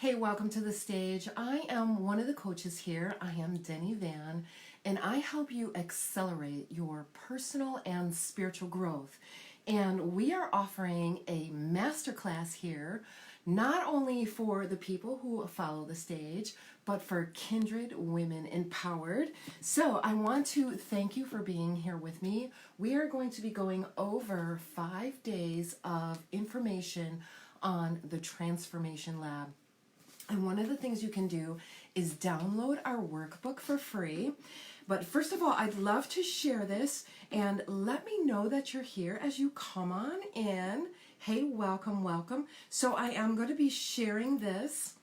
Hey, welcome to the stage. I am one of the coaches here. I am Denny Van, and I help you accelerate your personal and spiritual growth. And we are offering a masterclass here, not only for the people who follow the stage, but for Kindred Women Empowered. So I want to thank you for being here with me. We are going to be going over 5 days of information on the Transformation Lab. And one of the things you can do is download our workbook for free. But first of all, I'd love to share this and let me know that you're here as you come on in. Hey, welcome, welcome. So I am going to be sharing this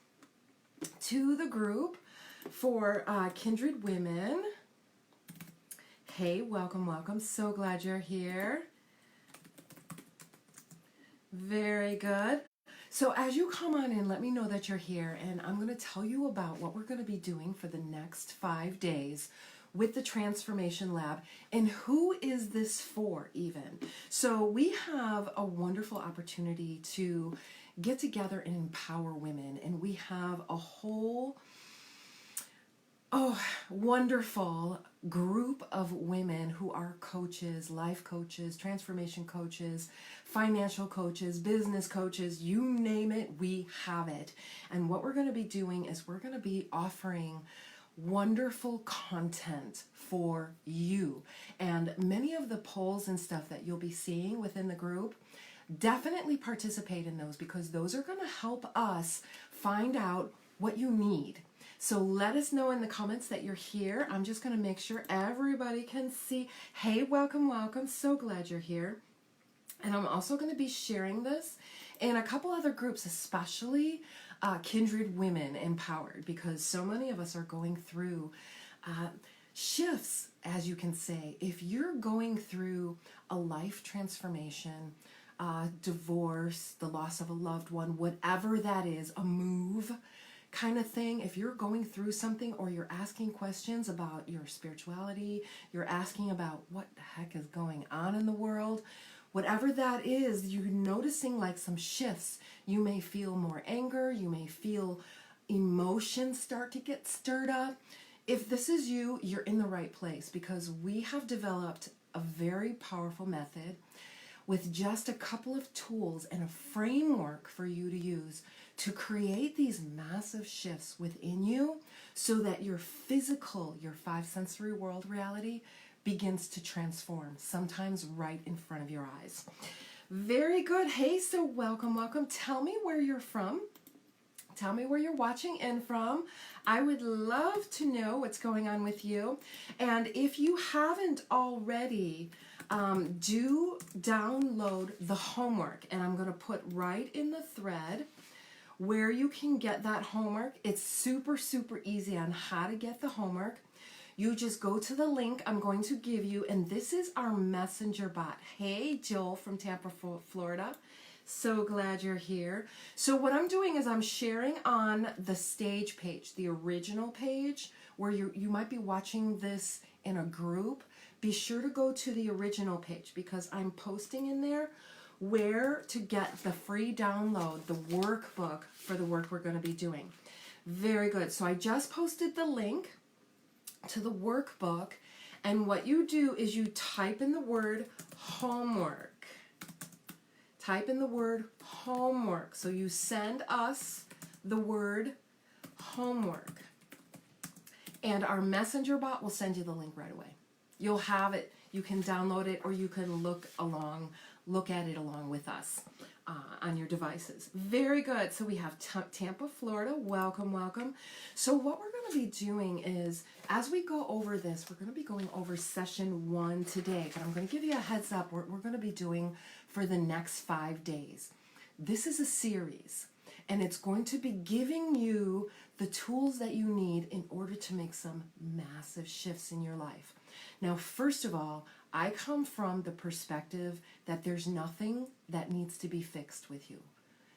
to the group for Kindred Women. Hey, welcome, welcome. So glad you're here. Very good. So as you come on in, let me know that you're here, and I'm going to tell you about what we're going to be doing for the next 5 days with the Transformation Lab, and who is this for even. So we have a wonderful opportunity to get together and empower women, and we have a whole wonderful group of women who are coaches, life coaches, transformation coaches, financial coaches, business coaches, you name it, we have it. And what we're going to be doing is we're going to be offering wonderful content for you. And many of the polls and stuff that you'll be seeing within the group, definitely participate in those, because those are going to help us find out what you need. So let us know in the comments that you're here. I'm just going to make sure everybody can see. Hey, welcome, welcome. So glad you're here. And I'm also going to be sharing this in a couple other groups, especially Kindred Women Empowered, because so many of us are going through shifts, as you can say. If you're going through a life transformation, divorce, the loss of a loved one, whatever that is, a move kind of thing, if you're going through something, or you're asking questions about your spirituality, you're asking about what the heck is going on in the world, whatever that is, you're noticing like some shifts. You may feel more anger, you may feel emotions start to get stirred up. If this is you, you're in the right place, because we have developed a very powerful method with just a couple of tools and a framework for you to use to create these massive shifts within you, so that your physical, your 5 sensory world reality begins to transform, sometimes right in front of your eyes. Very good. Hey, so welcome, welcome. Tell me where you're from. Tell me where you're watching in from. I would love to know what's going on with you. And if you haven't already, do download the homework. And I'm going to put right in the thread where you can get that homework. It's super, super easy on how to get the homework. You just go to the link I'm going to give you, and this is our messenger bot. Hey, Joel from Tampa, Florida. So glad you're here. So what I'm doing is I'm sharing on the stage page, the original page, where you might be watching this in a group. Be sure to go to the original page, because I'm posting in there where to get the free download, the workbook for the work we're going to be doing. Very good. So I just posted the link to the workbook, and what you do is you type in the word homework. Type in the word homework. So you send us the word homework, and our messenger bot will send you the link right away. You'll have it. You can download it, or you can look at it along with us on your devices. Very good. So we have Tampa, Florida. Welcome, welcome. So what we're going to be doing is, as we go over this, we're going to be going over session 1 today, but I'm going to give you a heads up what we're going to be doing for the next 5 days. This is a series, and it's going to be giving you the tools that you need in order to make some massive shifts in your life. Now, first of all, I come from the perspective that there's nothing that needs to be fixed with you.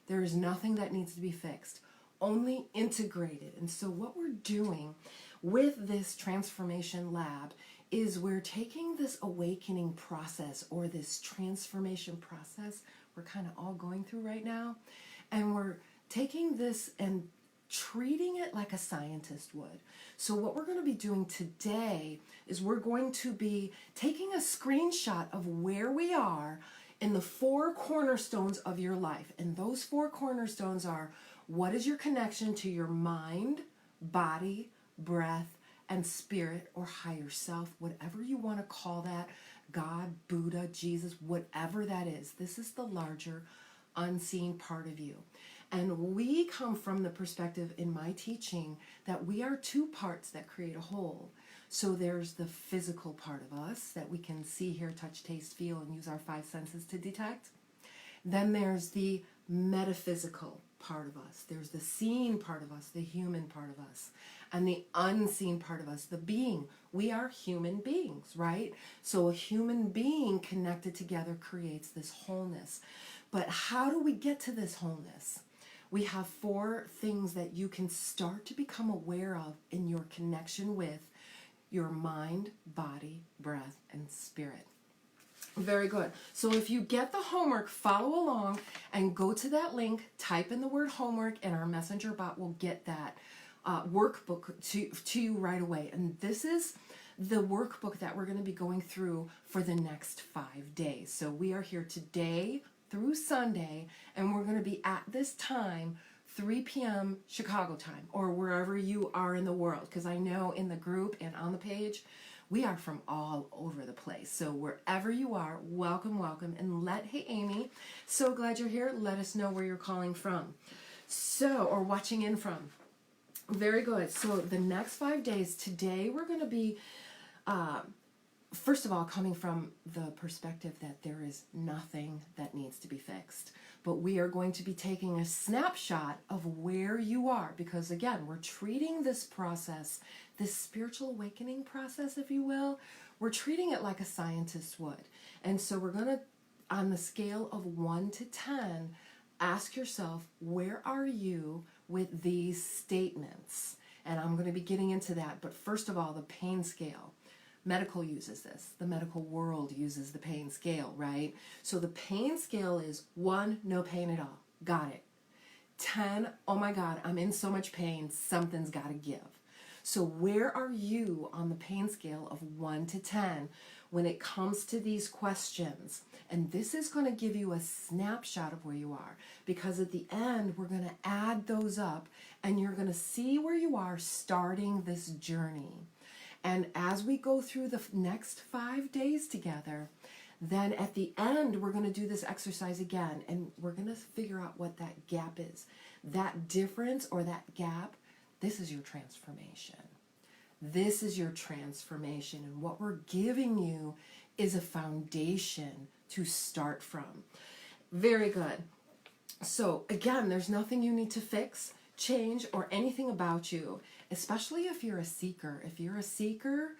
There is nothing that needs to be fixed, only integrated. And so what we're doing with this Transformation Lab is we're taking this awakening process, or this transformation process we're kind of all going through right now, and we're taking this and treating it like a scientist would. So what we're going to be doing today is we're going to be taking a screenshot of where we are in the 4 cornerstones of your life. And those 4 cornerstones are: what is your connection to your mind, body, breath, and spirit, or higher self, whatever you want to call that, God, Buddha, Jesus, whatever that is. This is the larger, unseen part of you. And we come from the perspective in my teaching that we are 2 parts that create a whole. So there's the physical part of us that we can see, hear, touch, taste, feel, and use our 5 senses to detect. Then there's the metaphysical part of us. There's the seen part of us, the human part of us, and the unseen part of us, the being. We are human beings, right? So a human being connected together creates this wholeness. But how do we get to this wholeness? We have 4 things that you can start to become aware of in your connection with your mind, body, breath, and spirit. Very good. So if you get the homework, follow along and go to that link, type in the word homework, and our messenger bot will get that workbook to you right away. And this is the workbook that we're going to be going through for the next 5 days. So we are here today through Sunday, and we're going to be at this time 3 p.m. Chicago time, or wherever you are in the world, because I know in the group and on the page we are from all over the place. So wherever you are, welcome, welcome. And hey Amy, so glad you're here. Let us know where you're calling from, or watching in from. Very good. So the next 5 days, today we're going to be first of all, coming from the perspective that there is nothing that needs to be fixed. But we are going to be taking a snapshot of where you are, because again, we're treating this process, this spiritual awakening process, if you will, we're treating it like a scientist would. And so we're going to, on the scale of 1 to 10, ask yourself, where are you with these statements? And I'm going to be getting into that. But first of all, the pain scale. Medical uses this. The medical world uses the pain scale, right? So the pain scale is 1, no pain at all. Got it. 10, oh my God, I'm in so much pain, something's got to give. So where are you on the pain scale of 1 to 10 when it comes to these questions? And this is going to give you a snapshot of where you are, because at the end, we're going to add those up and you're going to see where you are starting this journey. And as we go through the next 5 days together, then at the end, we're going to do this exercise again, and we're going to figure out what that gap is. That difference or that gap, this is your transformation. This is your transformation, and what we're giving you is a foundation to start from. Very good. So again, there's nothing you need to fix, change, or anything about you, especially if you're a seeker. If you're a seeker,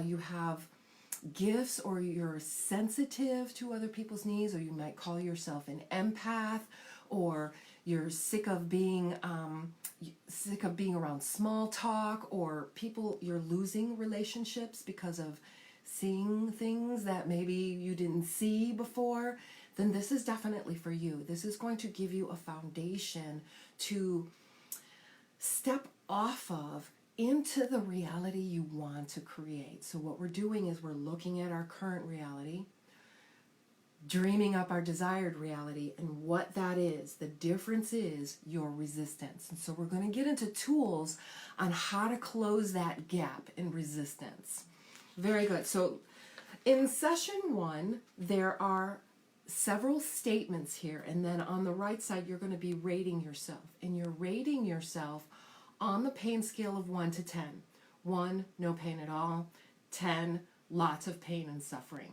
you have gifts, or you're sensitive to other people's needs, or you might call yourself an empath, or you're sick of being around small talk, or people, you're losing relationships because of seeing things that maybe you didn't see before, then this is definitely for you. This is going to give you a foundation to step off of into the reality you want to create. So what we're doing is we're looking at our current reality, dreaming up our desired reality, and what that is. The difference is your resistance. And so we're going to get into tools on how to close that gap in resistance. Very good. So in session 1, there are several statements here, and then on the right side you're going to be rating yourself, and you're rating yourself on the pain scale of 1 to 10. 1, no pain at all. 10, lots of pain and suffering.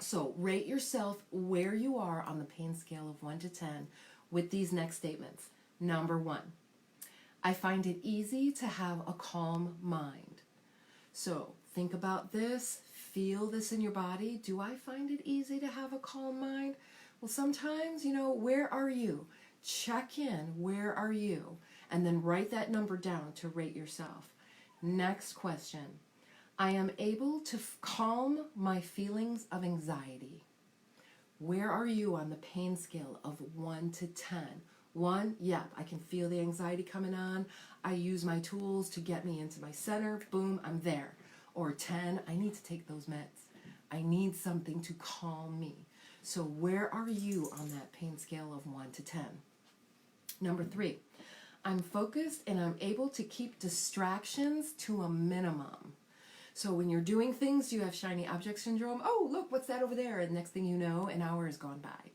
So rate yourself where you are on the pain scale of 1 to 10 with these next statements. Number 1, I find it easy to have a calm mind. So think about this, feel this in your body. Do I find it easy to have a calm mind? Well, sometimes, where are you? Check in, where are you? And then write that number down to rate yourself. Next question. I am able to calm my feelings of anxiety. Where are you on the pain scale of 1 to 10? 1, yep, I can feel the anxiety coming on. I use my tools to get me into my center. Boom, I'm there. Or 10, I need to take those meds. I need something to calm me. So where are you on that pain scale of 1 to 10? Number 3, I'm focused and I'm able to keep distractions to a minimum. So when you're doing things, you have shiny object syndrome. Oh, look, what's that over there? And next thing you know, an hour has gone by.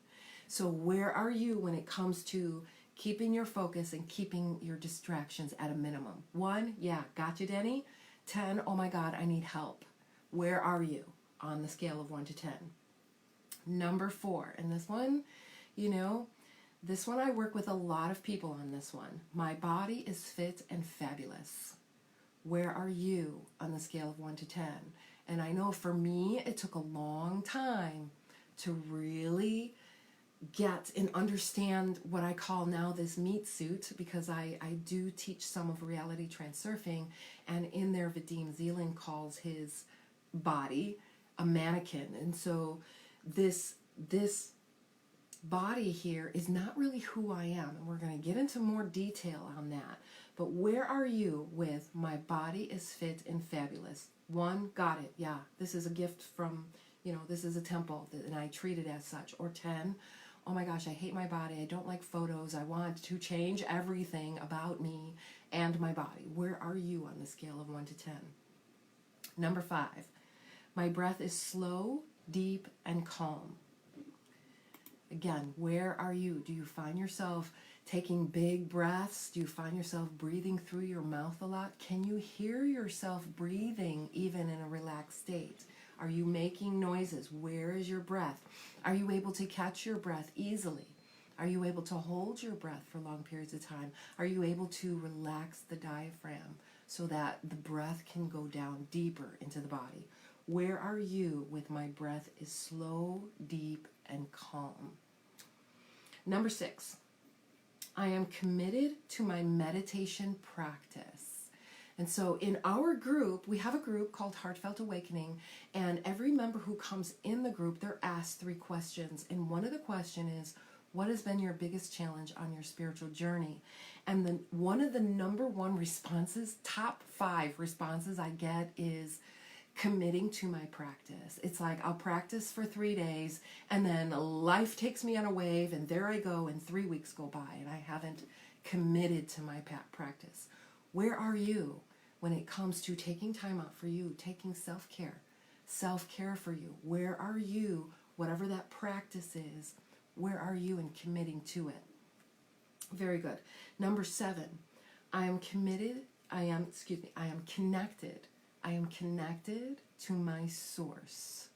So where are you when it comes to keeping your focus and keeping your distractions at a minimum? 1, yeah, gotcha, Denny. 10, oh my God, I need help. Where are you on the scale of 1 to 10? Number 4, and this one, this one I work with a lot of people on this one. My body is fit and fabulous. Where are you on the scale of 1 to 10? And I know for me, it took a long time to really get and understand what I call now this meat suit, because I do teach some of reality transurfing, and in there Vadim Zeland calls his body a mannequin. And so this body here is not really who I am, and we're going to get into more detail on that. But where are you with my body is fit and fabulous? 1, got it, yeah, this is a gift from, this is a temple, and I treat it as such. Or 10, oh my gosh, I hate my body, I don't like photos, I want to change everything about me and my body. Where are you on the scale of 1 to 10? Number 5, my breath is slow, deep, and calm. Again, where are you? Do you find yourself taking big breaths? Do you find yourself breathing through your mouth a lot? Can you hear yourself breathing even in a relaxed state? Are you making noises? Where is your breath? Are you able to catch your breath easily? Are you able to hold your breath for long periods of time? Are you able to relax the diaphragm so that the breath can go down deeper into the body? Where are you with my breath is slow, deep, and calm? Number 6, I am committed to my meditation practice. And so in our group, we have a group called Heartfelt Awakening, and every member who comes in the group, they're asked 3 questions. And one of the questions is, what has been your biggest challenge on your spiritual journey? And then one of the number 1 responses, top 5 responses I get is committing to my practice. It's like I'll practice for 3 days and then life takes me on a wave and there I go and 3 weeks go by and I haven't committed to my practice. Where are you when it comes to taking time out for you, taking self-care for you? Where are you, whatever that practice is, where are you in committing to it? Very good. Number 7, I am connected to my source.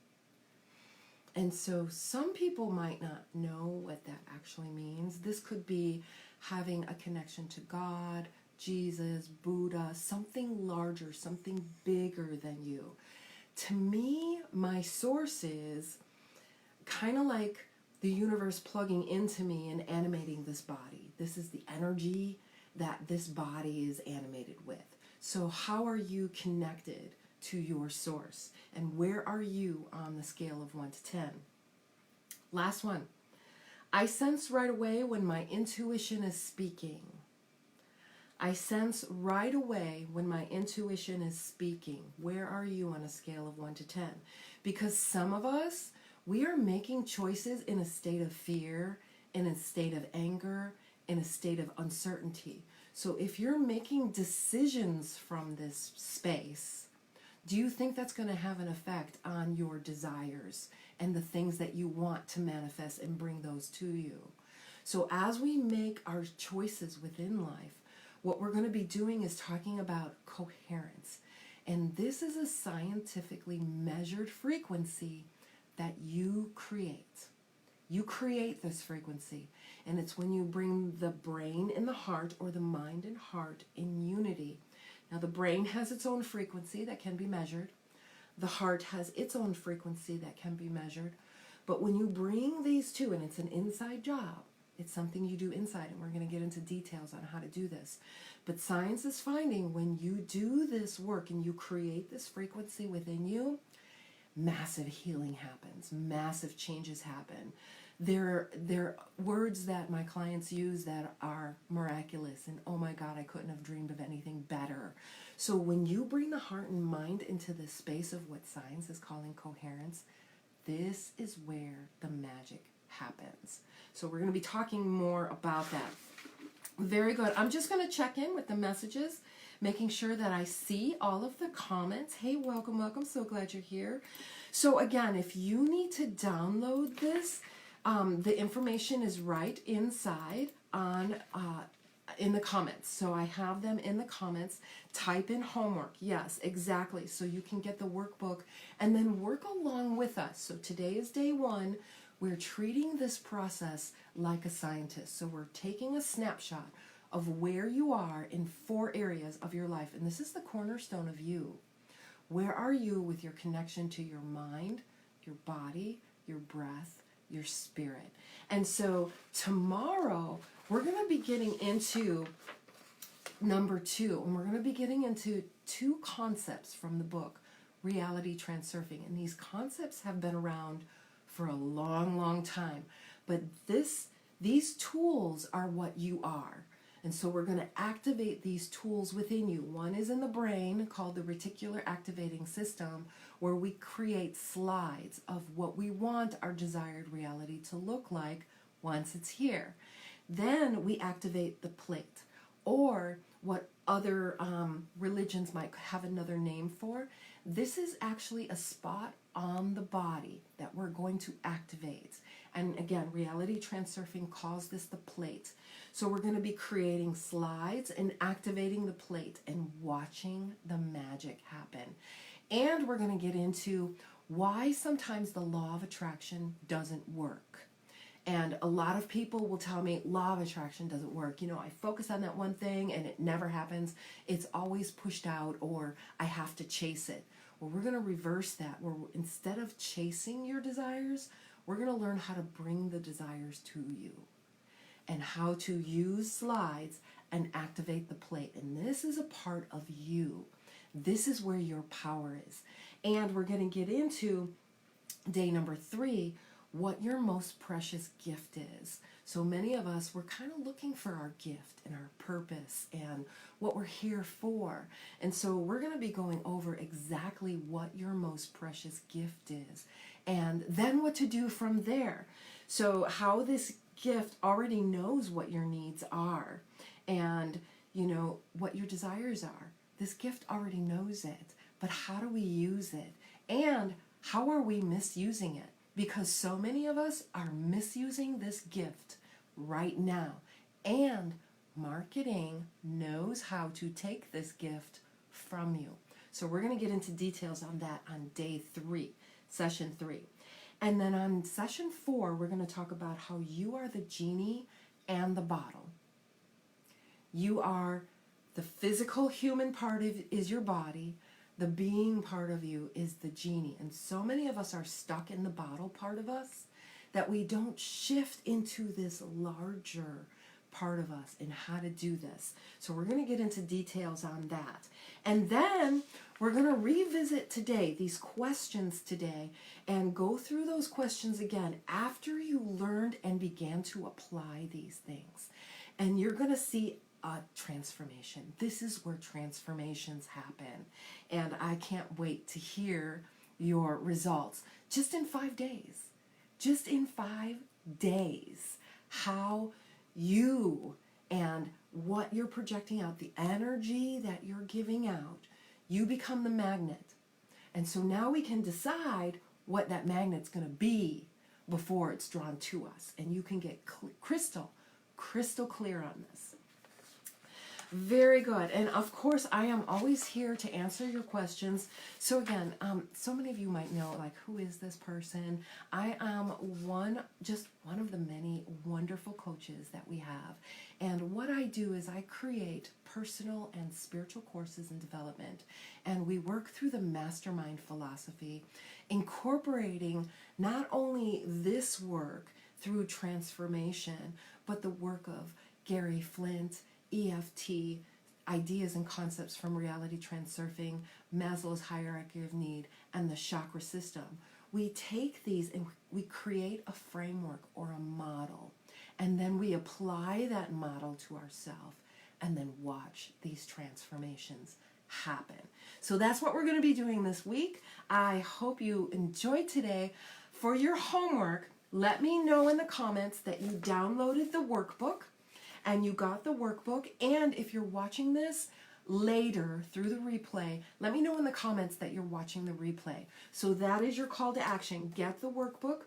And so some people might not know what that actually means. This could be having a connection to God, Jesus, Buddha, something larger, something bigger than you. To me, my source is kind of like the universe plugging into me and animating this body. This is the energy that this body is animated with. So how are you connected to your source? And where are you on the scale of 1 to 10? Last one. I sense right away when my intuition is speaking. I sense right away when my intuition is speaking. Where are you on a scale of 1 to 10? Because some of us, we are making choices in a state of fear, in a state of anger, in a state of uncertainty. So if you're making decisions from this space, do you think that's going to have an effect on your desires and the things that you want to manifest and bring those to you? So as we make our choices within life, what we're going to be doing is talking about coherence. And this is a scientifically measured frequency that you create. You create this frequency. And it's when you bring the brain and the heart, or the mind and heart, in unity. Now the brain has its own frequency that can be measured. The heart has its own frequency that can be measured. But when you bring these two, and it's an inside job, it's something you do inside, and we're going to get into details on how to do this. But science is finding when you do this work and you create this frequency within you, massive healing happens, massive changes happen. they're words that my clients use that are miraculous, and oh my God, I couldn't have dreamed of anything better. So when you bring the heart and mind into this space of what science is calling coherence, this is where the magic happens. So we're going to be talking more about that. Very good. I'm just going to check in with the messages, making sure that I see all of the comments. Hey, welcome, welcome. So glad you're here. So again, if you need to download this, the information is right inside on in the comments. So I have them in the comments. Type in homework. Yes, exactly. So you can get the workbook and then work along with us. So today is day 1. We're treating this process like a scientist. So we're taking a snapshot of where you are in 4 areas of your life. And this is the cornerstone of you. Where are you with your connection to your mind, your body, your breath, your spirit? And so tomorrow we're going to be getting into number 2, and we're going to be getting into 2 concepts from the book, Reality Transurfing. And these concepts have been around for a long, long time. But these tools are what you are. And so we're going to activate these tools within you. One is in the brain called the reticular activating system, where we create slides of what we want our desired reality to look like once it's here. Then we activate the plate, or what other religions might have another name for. This is actually a spot on the body that we're going to activate. And again, Reality Transurfing calls this the plate. So we're going to be creating slides and activating the plate and watching the magic happen. And we're going to get into why sometimes the law of attraction doesn't work. And a lot of people will tell me, law of attraction doesn't work. You know, I focus on that one thing and it never happens. It's always pushed out, or I have to chase it. Well, we're going to reverse that, where instead of chasing your desires, we're going to learn how to bring the desires to you and how to use slides and activate the plate. And this is a part of you. This is where your power is. And we're going to get into day number 3, what your most precious gift is. So many of us, we're kind of looking for our gift and our purpose and what we're here for. And so we're going to be going over exactly what your most precious gift is, and then what to do from there. So how this gift already knows what your needs are, and you know what your desires are. This gift already knows it, but how do we use it? And how are we misusing it? Because so many of us are misusing this gift right now. And marketing knows how to take this gift from you. So we're going to get into details on that on day 3, session 3. And then on session 4, we're going to talk about how you are the genie and the bottle. You are the physical human part is your body. The being part of you is the genie. And so many of us are stuck in the bottle part of us that we don't shift into this larger part of us and how to do this. So we're going to get into details on that. And then we're going to revisit today, these questions today, and go through those questions again after you learned and began to apply these things. And you're going to see a transformation. This is where transformations happen. And I can't wait to hear your results just in 5 days. Just in 5 days. How you and what you're projecting out, the energy that you're giving out, you become the magnet. And so now we can decide what that magnet's going to be before it's drawn to us. And you can get crystal clear on this. Very good. And of course, I am always here to answer your questions. So again, so many of you might know, like, who is this person? I am just one of the many wonderful coaches that we have. And what I do is I create personal and spiritual courses in development. And we work through the mastermind philosophy, incorporating not only this work through transformation, but the work of Gary Flint, EFT, ideas and concepts from Reality Transurfing, Maslow's hierarchy of need, and the chakra system, we take these and we create a framework or a model, and then we apply that model to ourselves and then watch these transformations happen. So that's what we're going to be doing this week. I hope you enjoyed today. For your homework, let me know in the comments that you downloaded the workbook and you got the workbook. And if you're watching this later through the replay, let me know in the comments that you're watching the replay. So that is your call to action. Get the workbook,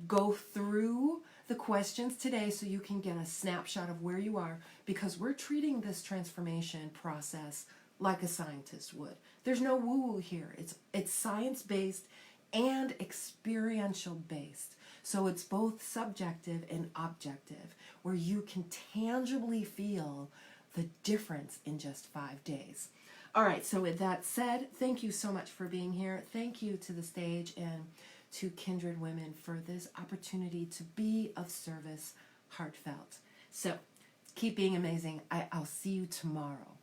go through the questions today so you can get a snapshot of where you are, because we're treating this transformation process like a scientist would. There's no woo-woo here. It's science-based and experiential-based. So it's both subjective and objective, where you can tangibly feel the difference in just 5 days. All right, so with that said, thank you so much for being here. Thank you to the stage and to Kindred Women for this opportunity to be of service, heartfelt. So keep being amazing. I'll see you tomorrow.